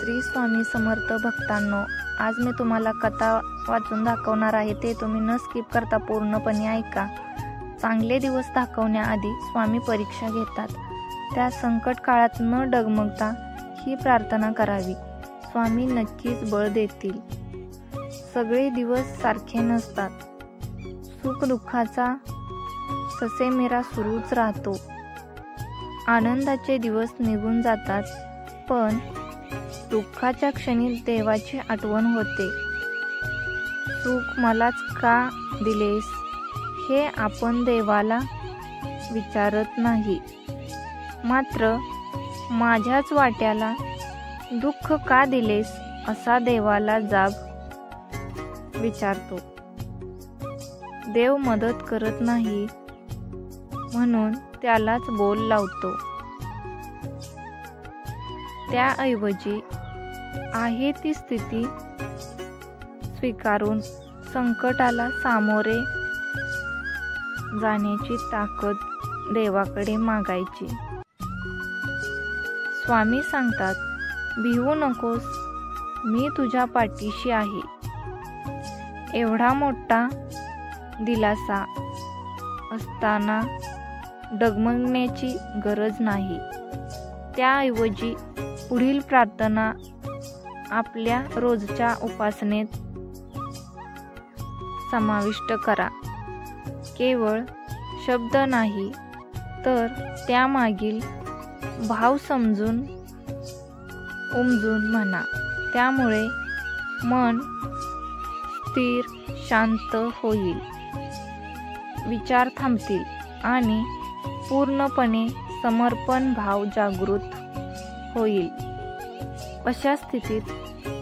श्री स्वामी समर्थ भक्तांनो, आज मी तुम्हाला कथा वाचून दाखवणार आहे. ते तुम्ही न स्किप करता पूर्णपणे ऐका. चांगले दिवस दाखवण्याआधी स्वामी परीक्षा घेतात. त्या संकट काळात न डगमगता ही प्रार्थना करावी. स्वामी नक्कीच बळ देतील. सगळे दिवस सारखे नसतात. सुख दुःखाचा ससेमिरा सुरूच राहतो. आनंदाचे दिवस निघून जातात, पण दुःखाच्या क्षणी देवाची आठवण होते. सुख मलाच का दिलेस हे आपण देवाला विचारत नाही, मात्र माझ्याच वाट्याला दुःख का दिलेस असा देवाला जाब विचारतो. देव मदत करत नाही म्हणून त्यालाच बोल लावतो. त्याऐवजी आहे ती स्थिती स्वीकारून संकटाला सामोरे जाण्याची ताकद देवाकडे मागायची. स्वामी सांगतात, भिवू नकोस, मी तुझ्या पाठीशी आहे. एवढा मोठा दिलासा असताना डगमगण्याची गरज नाही. त्याऐवजी पुढील प्रार्थना आपल्या रोजच्या उपासनेत समाविष्ट करा. केवळ शब्द नाही, तर त्यामागील भाव समजून उमजून म्हणा. त्यामुळे मन स्थिर शांत होईल, विचार थांबतील आणि पूर्णपणे समर्पण भाव जागृत होईल. अशा स्थितीत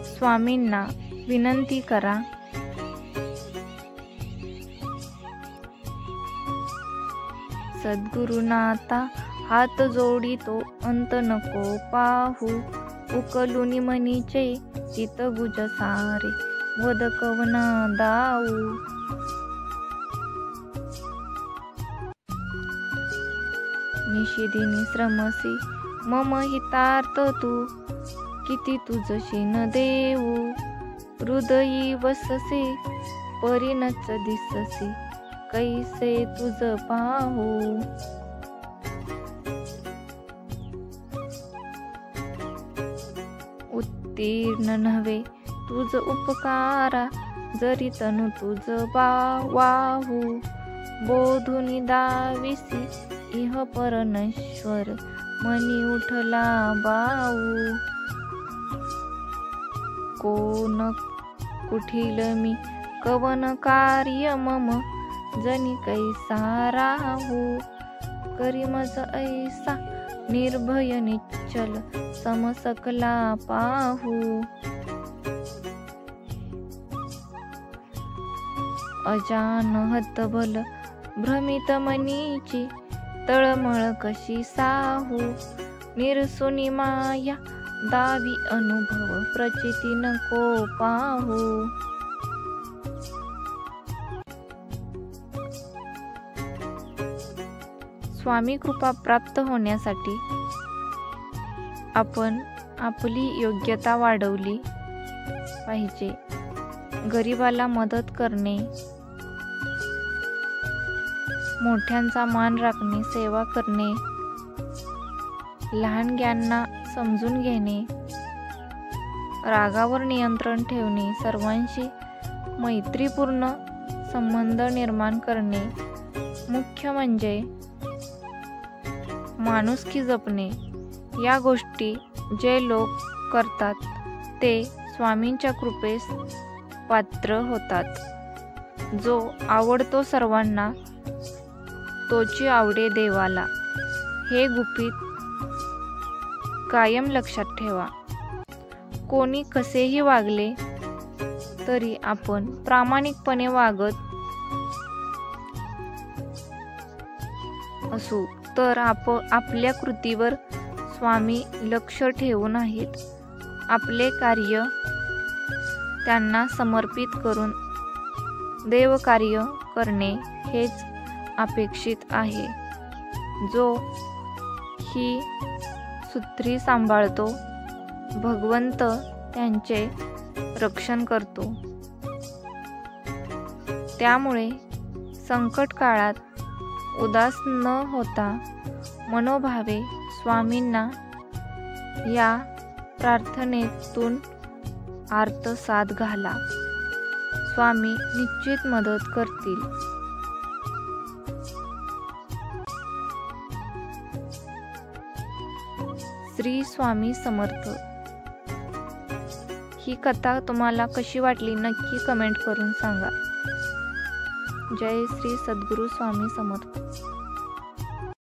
स्वामींना विनंती करा, सद्गुरुनाथा हात जोडितो, अंत नको पाहू. उकलुनी मनीचे चित गुज सारे, वद कवना दाऊ. निशिदिनी श्रमसी मम हितार्थ तू, किती तुझशी न देऊ. हृदयी वससे परिणच दिससी, कैसे तुझ पाहू. उत्तीर्ण नव्हे तुझ उपकारा, जरी तनु तुझ वाहू. बोधुनी दाविसी इह परमेश्वर, मनी उठला बाऊ. कोण कुठील मी कवन कार्य मम, जनी कैसा राहू. करी मज ऐसा निर्भय निश्चल, समसकला पाहू. अजान हतबल भ्रमित मनीची, तळमळ कशी साहू. निरसुनी माया दावी अनुभव, प्रचिती नको पाहू. स्वामी कृपा प्राप्त होण्यासाठी आपण आपली योग्यता वाढवली पाहिजे. गरिबाला मदत करणे, मोठ्यांचा मान राखणे, सेवा करणे, लहानग्यांना समजून घेणे, रागावर नियंत्रण ठेवणे, सर्वांशी मैत्रीपूर्ण संबंध निर्माण करणे, मुख्य म्हणजे माणुसकी जपणे. या गोष्टी जे लोक करतात ते स्वामींच्या कृपेस पात्र होतात. जो आवडतो सर्वांना, तोची आवडे देवाला, हे गुपित कायम लक्षात ठेवा. कोणी कसेही वागले तरी आपण प्रामाणिकपणे वागत असू तर आपल्या कृतीवर स्वामी लक्ष ठेवून आहेत. आपले कार्य त्यांना समर्पित करून देवकार्य करणे हेच अपेक्षित आहे. जो ही सूत्री सांभाळतो भगवंत त्यांचे रक्षण करतो. त्यामुळे संकट काळात उदास न होता मनोभावे स्वामींना या प्रार्थनेतून आर्तसाद घाला. स्वामी निश्चित मदत करतील. श्री स्वामी समर्थ. ही कथा तुम्हाला कशी वाटली नक्की कमेंट करून सांगा. जय श्री सद्गुरू स्वामी समर्थ.